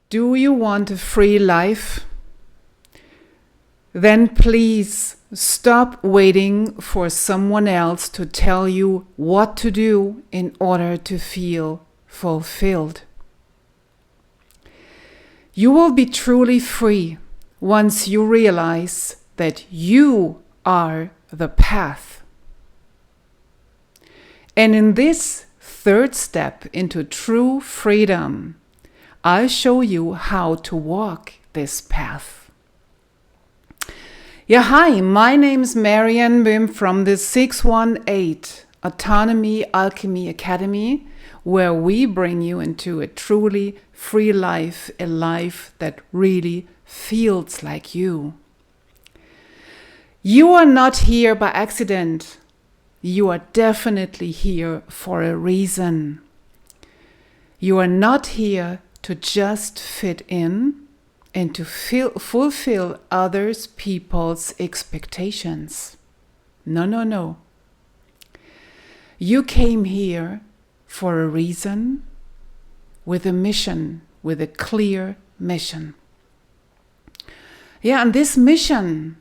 Do you want a free life? Then please stop waiting for someone else to tell you what to do in order to feel fulfilled. You will be truly free once you realize that you are the path. And in this third step into true freedom, I'll show you how to walk this path. Yeah, hi, my name's Marianne Böhm from the 618 Autonomy Alchemy Academy, where we bring you into a truly free life, a life that really feels like you. You are not here by accident. You are definitely here for a reason. You are not here to just fit in and to fulfill others people's expectations. No. You came here for a reason, with a mission, with a clear mission. Yeah, and this mission,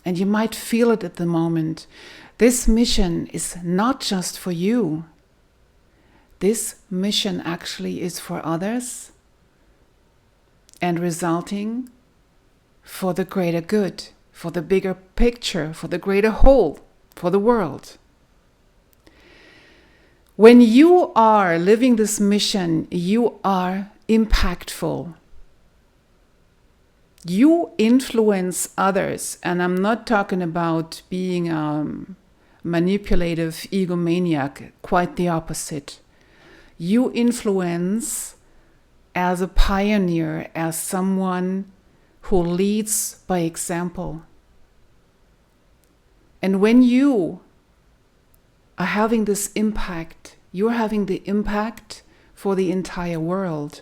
and you might feel it at the moment, this mission is not just for you. This mission actually is for others and resulting for the greater good, for the bigger picture, for the greater whole, for the world. When you are living this mission, you are impactful. You influence others, and I'm not talking about being a manipulative egomaniac, quite the opposite. You influence as a pioneer, as someone who leads by example. And when you are having this impact, you're having the impact for the entire world.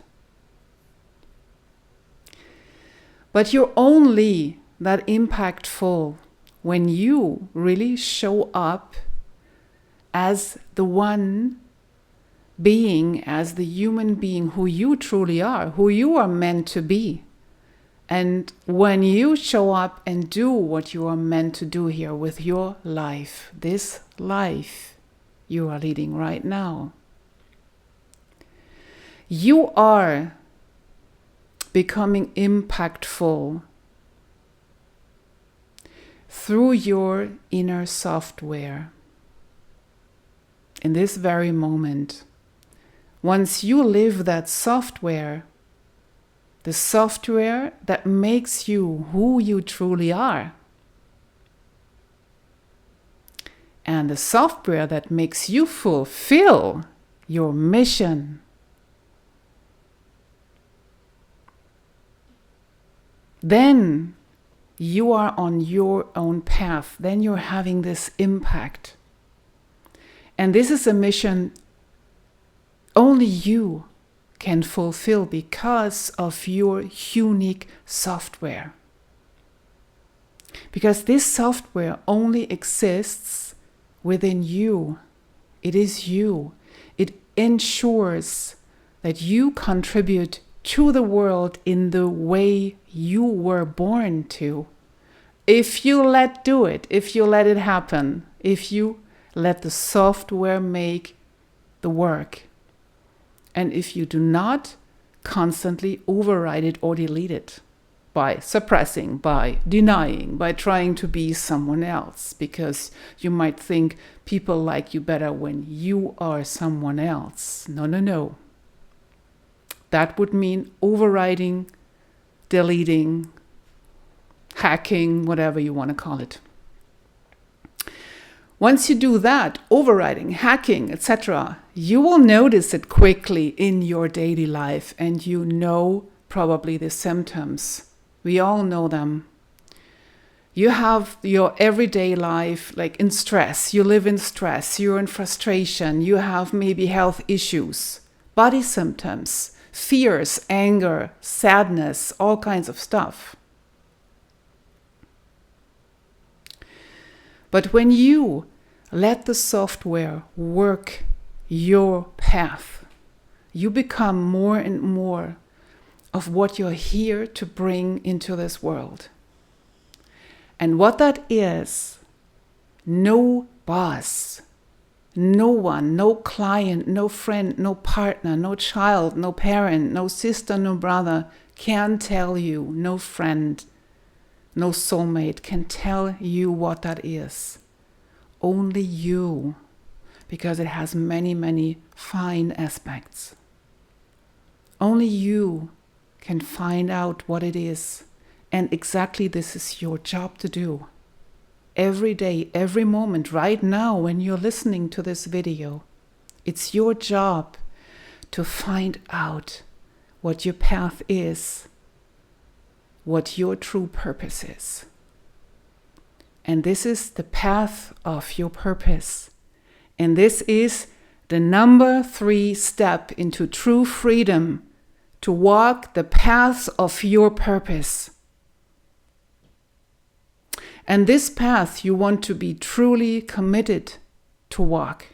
But you're only that impactful when you really show up as the one being, as the human being who you truly are, who you are meant to be. And when you show up and do what you are meant to do here with your life, this life you are leading right now, you are becoming impactful through your inner software. In this very moment, once you live that software, the software that makes you who you truly are, and the software that makes you fulfill your mission, then you are on your own path. Then you're having this impact. And this is a mission only you can fulfill because of your unique software. Because this software only exists within you. It is you. It ensures that you contribute to the world in the way you were born to. If you let it happen, if you let the software make the work, and if you do not constantly override it or delete it by suppressing, by denying, by trying to be someone else, because you might think people like you better when you are someone else. No. That would mean overriding, deleting, hacking, whatever you want to call it. Once you do that, overriding, hacking, etc., you will notice it quickly in your daily life, and you know probably the symptoms. We all know them. You have your everyday life like in stress. You live in stress. You're in frustration. You have maybe health issues, body symptoms, fears, anger, sadness, all kinds of stuff. But when you let the software work your path, you become more and more of what you're here to bring into this world. And what that is, no boss, no one, no client, no friend, no partner, no child, no parent, no sister, no brother can tell you, no friend, no soulmate can tell you what that is. Only you, because it has many, many fine aspects. Only you can find out what it is. And exactly this is your job to do. Every day, every moment, right now when you're listening to this video, it's your job to find out what your path is, what your true purpose is. And this is the path of your purpose. And this is the number 3 step into true freedom, to walk the path of your purpose. And this path you want to be truly committed to walk.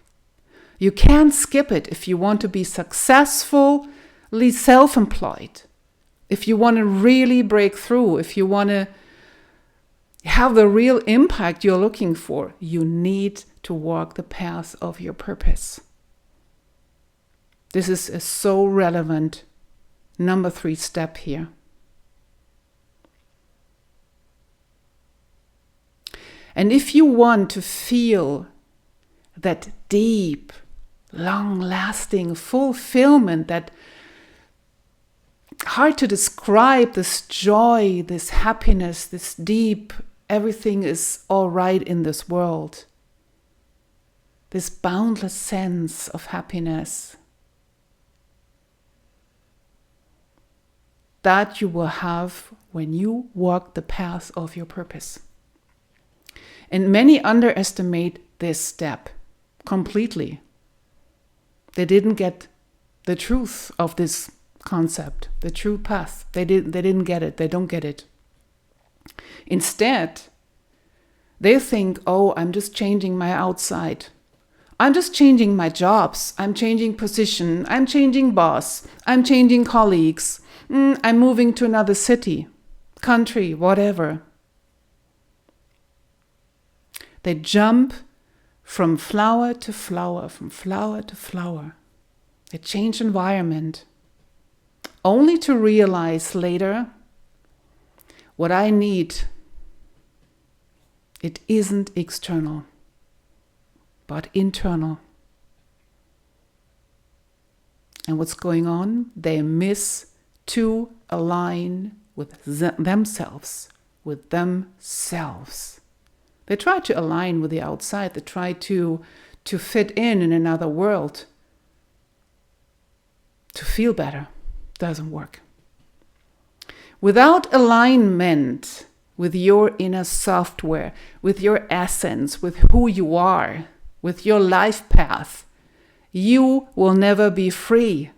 You can't skip it if you want to be successfully self-employed, if you want to really break through, if you want to have the real impact you're looking for. You need to walk the path of your purpose. This is a so relevant number 3 step here. And if you want to feel that deep, long-lasting fulfillment, that hard to describe, this joy, this happiness, this deep, everything is all right in this world, this boundless sense of happiness, that you will have when you walk the path of your purpose. And many underestimate this step completely. They didn't get the truth of this concept, the true path. They didn't get it. They don't get it. Instead, they think, oh, I'm just changing my outside. I'm just changing my jobs. I'm changing position. I'm changing boss. I'm changing colleagues. I'm moving to another city, country, whatever. They jump from flower to flower, from flower to flower. They change environment, only to realize later what I need, it isn't external, but internal. And what's going on? They miss to align with themselves, with themselves. They try to align with the outside. They try to fit in another world, to feel better. Doesn't work. Without alignment with your inner software, with your essence, with who you are, with your life path, you will never be free.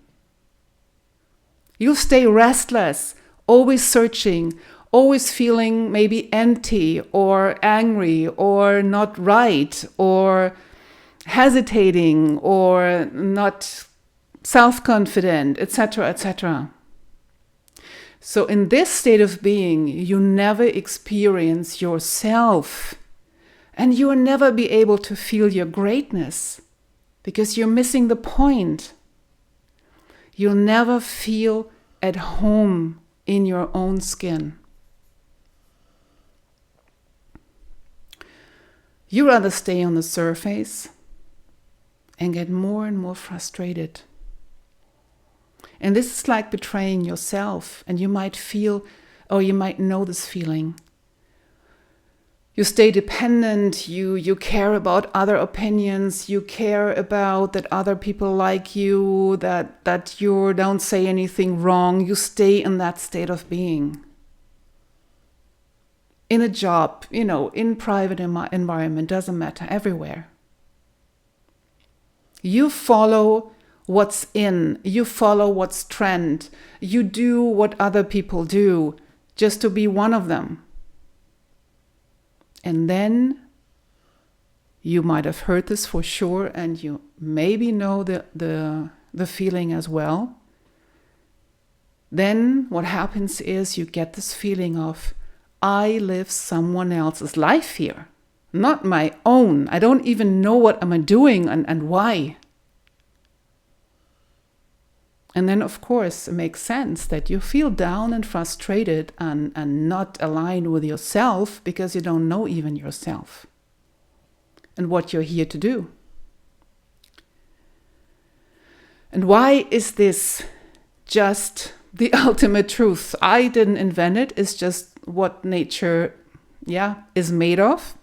You'll stay restless, always searching, always feeling maybe empty or angry or not right or hesitating or not self-confident, etc., etc. So in this state of being, you never experience yourself, and you will never be able to feel your greatness because you're missing the point. You'll never feel at home in your own skin. You rather stay on the surface and get more and more frustrated. And this is like betraying yourself, and you might feel, or you might know this feeling. You stay dependent, you care about other opinions, you care about that other people like you, that you don't say anything wrong, you stay in that state of being. In a job, in private environment, doesn't matter, everywhere. You follow what's in, you follow what's trend, you do what other people do just to be one of them. And then you might have heard this for sure, and you maybe know the feeling as well. then what happens is you get this feeling of, I live someone else's life here, not my own. I don't even know what am I doing and why. And then, of course, it makes sense that you feel down and frustrated and not aligned with yourself because you don't know even yourself and what you're here to do. And why is this just the ultimate truth? I didn't invent it. It's just what nature, is made of.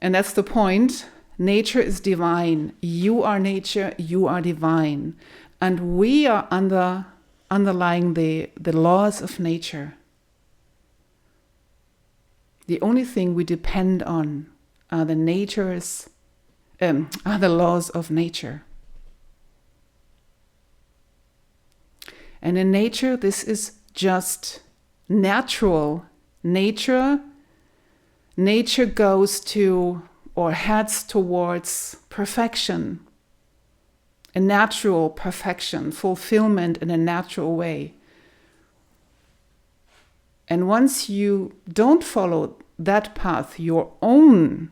And that's the point. Nature is divine. You are nature. You are divine. And we are underlying the laws of nature. The only thing we depend on are the laws of nature. And in nature, this is just natural. Nature goes to or heads towards perfection. A natural perfection, fulfillment in a natural way. And once you don't follow that path, your own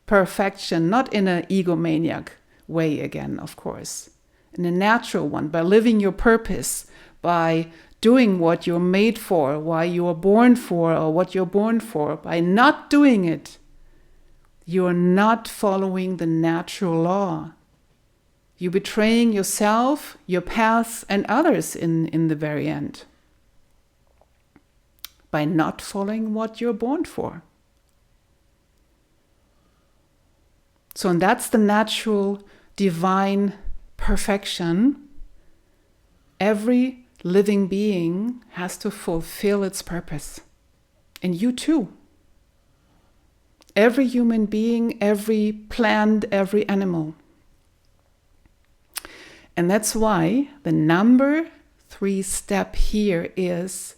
perfection, not in an egomaniac way again, of course, in a natural one, by living your purpose, by doing what you're made for, why you are born for, or what you're born for, by not doing it, you're not following the natural law. You're betraying yourself, your path, and others in the very end by not following what you're born for. So, and that's the natural divine perfection. Every living being has to fulfill its purpose. And you too. Every human being, every plant, every animal. And that's why the number 3 step here is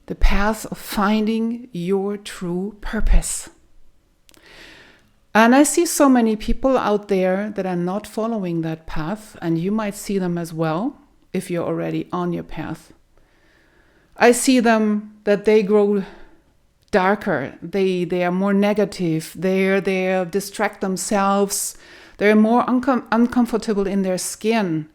the path of finding your true purpose. And I see so many people out there that are not following that path, and you might see them as well if you're already on your path. I see them that they grow darker, they are more negative, they distract themselves. They're more uncomfortable in their skin.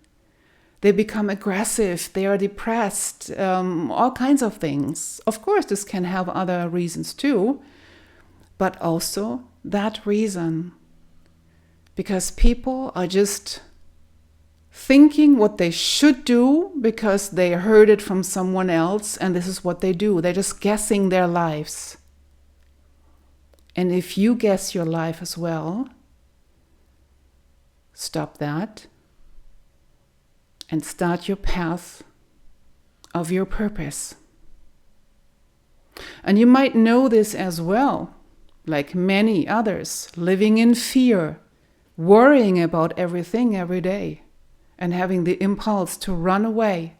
They become aggressive. They are depressed. All kinds of things. Of course, this can have other reasons too. But also that reason. Because people are just thinking what they should do because they heard it from someone else and this is what they do. They're just guessing their lives. And if you guess your life as well, stop that and start your path of your purpose. And you might know this as well, like many others, living in fear, worrying about everything every day, and having the impulse to run away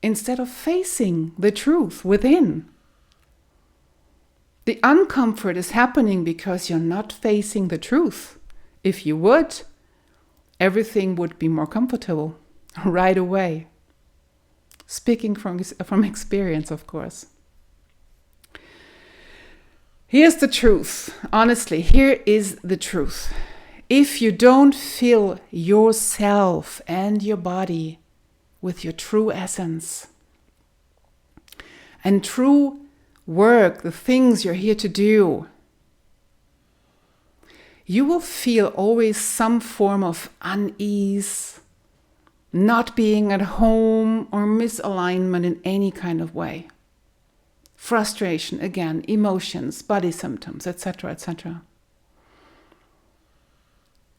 instead of facing the truth within. The uncomfort is happening because you're not facing the truth. If you would, everything would be more comfortable right away. Speaking from experience, of course. Here's the truth. Honestly, here is the truth. If you don't fill yourself and your body with your true essence and true work, the things you're here to do, you will feel always some form of unease, not being at home, or misalignment in any kind of way. Frustration, again, emotions, body symptoms, etc., etc.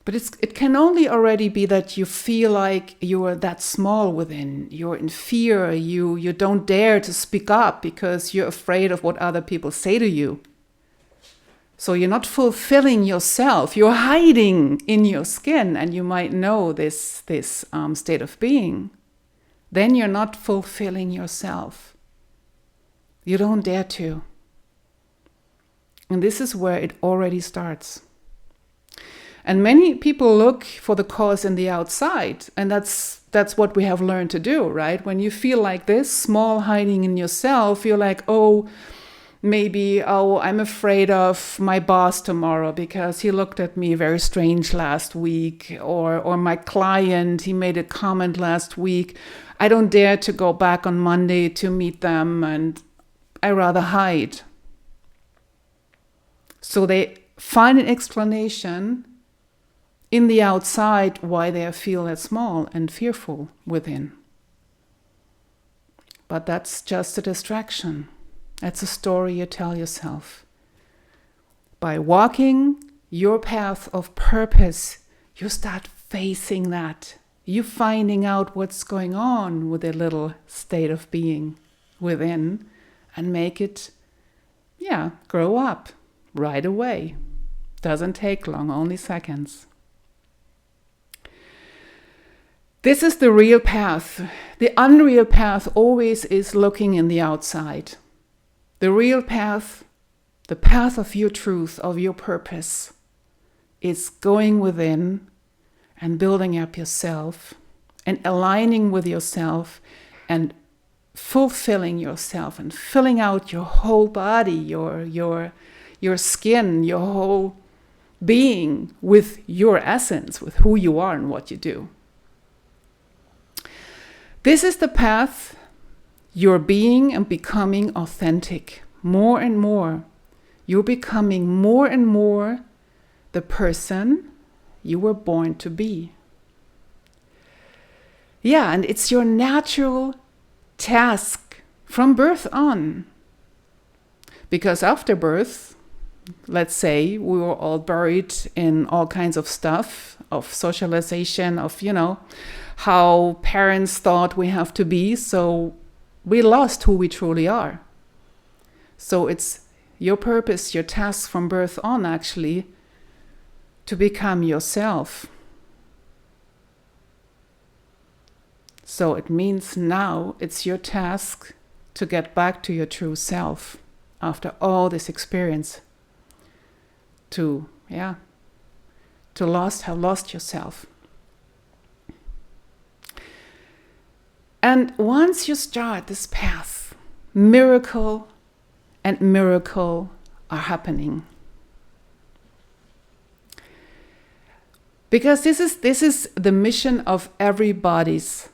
But it can only already be that you feel like you're that small within. You're in fear. You don't dare to speak up because you're afraid of what other people say to you. So you're not fulfilling yourself. You're hiding in your skin, and you might know this state of being. Then you're not fulfilling yourself. You don't dare to. And this is where it already starts. And many people look for the cause in the outside, and that's that's what we have learned to do, right? When you feel like this, small hiding in yourself, you're like, oh, maybe, I'm afraid of my boss tomorrow because he looked at me very strange last week, or my client, he made a comment last week. I don't dare to go back on Monday to meet them, and I rather hide. So they find an explanation in the outside why they feel that small and fearful within. But that's just a distraction. That's a story you tell yourself. By walking your path of purpose, you start facing that. You finding out what's going on with a little state of being within, and make it, grow up right away. Doesn't take long, only seconds. This is the real path. The unreal path always is looking in the outside. The real path, the path of your truth, of your purpose, is going within and building up yourself and aligning with yourself and fulfilling yourself and filling out your whole body, your skin, your whole being with your essence, with who you are and what you do. This is the path you're being and becoming authentic. More and more, you're becoming more and more the person you were born to be. Yeah, and it's your natural task from birth on. Because after birth, let's say we were all buried in all kinds of stuff, of socialization, of, how parents thought we have to be, so we lost who we truly are. So it's your purpose, your task from birth on, actually, to become yourself. So it means now it's your task to get back to your true self after all this experience, to have lost yourself. And once you start this path, miracle and miracle are happening. Because this is the mission of everybody's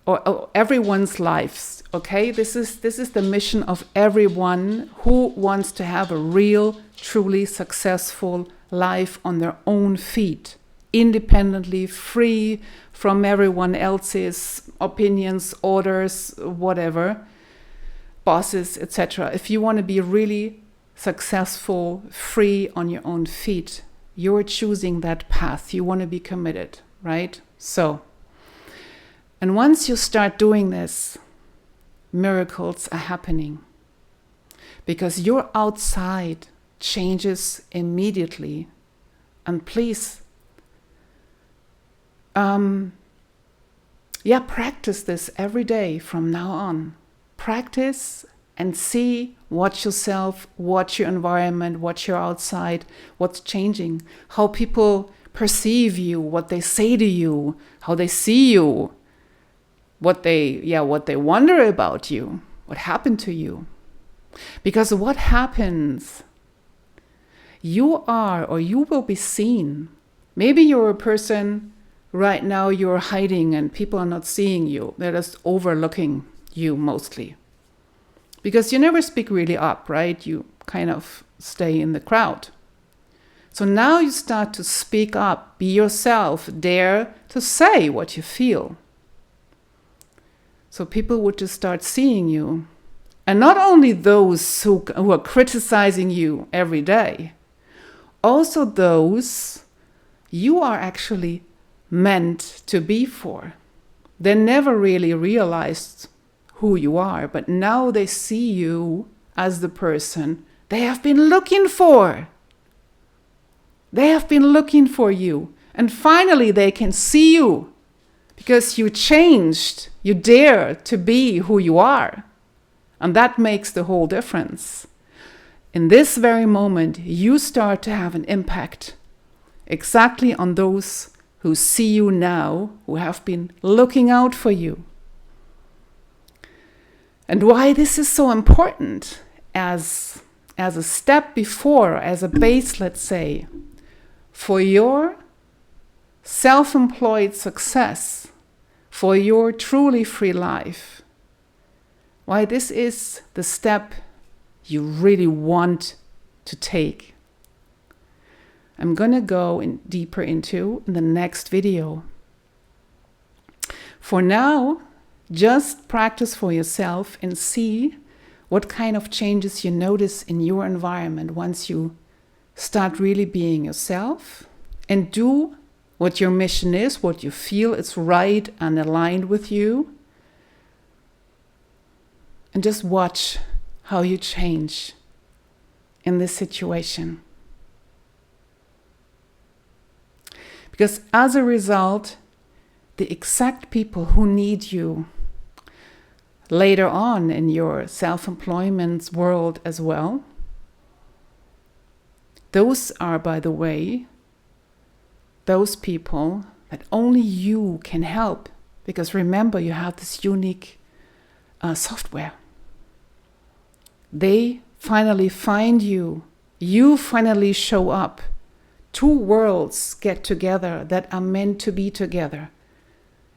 or everyone's lives, okay? This is the mission of everyone who wants to have a real, truly successful life on their own feet, independently, free from everyone else's opinions, orders, whatever, bosses, etc. If you want to be really successful, free on your own feet, you're choosing that path. You want to be committed, right? And once you start doing this, miracles are happening. Because your outside changes immediately. And please, practice this every day from now on. Practice and see, watch yourself, watch your environment, watch your outside, what's changing, how people perceive you, what they say to you, how they see you, what they wonder about you, what happened to you. Because what happens, you are or you will be seen. Maybe you're a person right now, you're hiding and people are not seeing you. They're just overlooking you mostly. Because you never speak really up, right? You kind of stay in the crowd. So now you start to speak up, be yourself, dare to say what you feel. So people would just start seeing you. And not only those who are criticizing you every day, also those you are actually meant to be for. They never really realized who you are, but now they see you as the person they have been looking for. They have been looking for you. And finally they can see you because you changed. You dare to be who you are. And that makes the whole difference. In this very moment, you start to have an impact exactly on those who see you now, who have been looking out for you. And why this is so important as a step before, as a base, let's say, for your self-employed success, for your truly free life. Why this is the step you really want to take. I'm going to go deeper into in the next video. For now, just practice for yourself and see what kind of changes you notice in your environment once you start really being yourself and do what your mission is, what you feel is right and aligned with you. And just watch how you change in this situation. Because as a result, the exact people who need you later on in your self-employment world as well, those are, by the way, those people that only you can help. Because remember, you have this unique software. They finally find you. You finally show up. Two worlds get together that are meant to be together.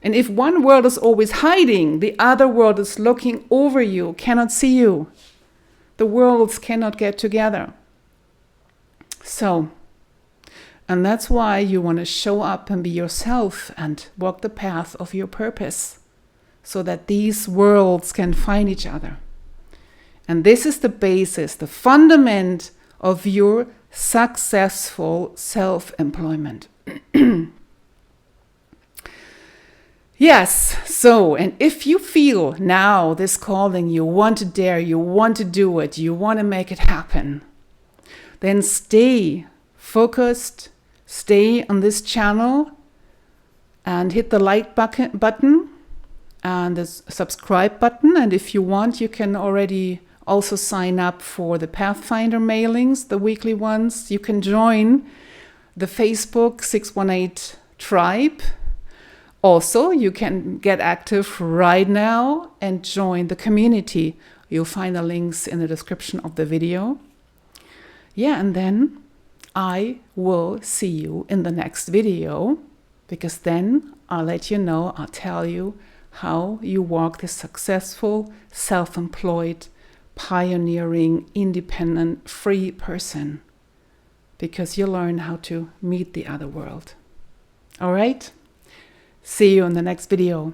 And if one world is always hiding, the other world is looking over you, cannot see you. The worlds cannot get together. So, and that's why you want to show up and be yourself and walk the path of your purpose, so that these worlds can find each other. And this is the basis, the fundament of your successful self-employment. Yes, so, and if you feel now this calling, you want to dare, you want to do it, you want to make it happen, then stay focused, stay on this channel and hit the like button and the subscribe button. And if you want, you can already also sign up for the Pathfinder mailings, the weekly ones. You can join the Facebook 618 tribe. Also, you can get active right now and join the community. You'll find the links in the description of the video. Yeah, and then I will see you in the next video, because then I'll let you know, I'll tell you how you walk this successful, self-employed, pioneering, independent, free person, because you learn how to meet the other world. All right? See you in the next video.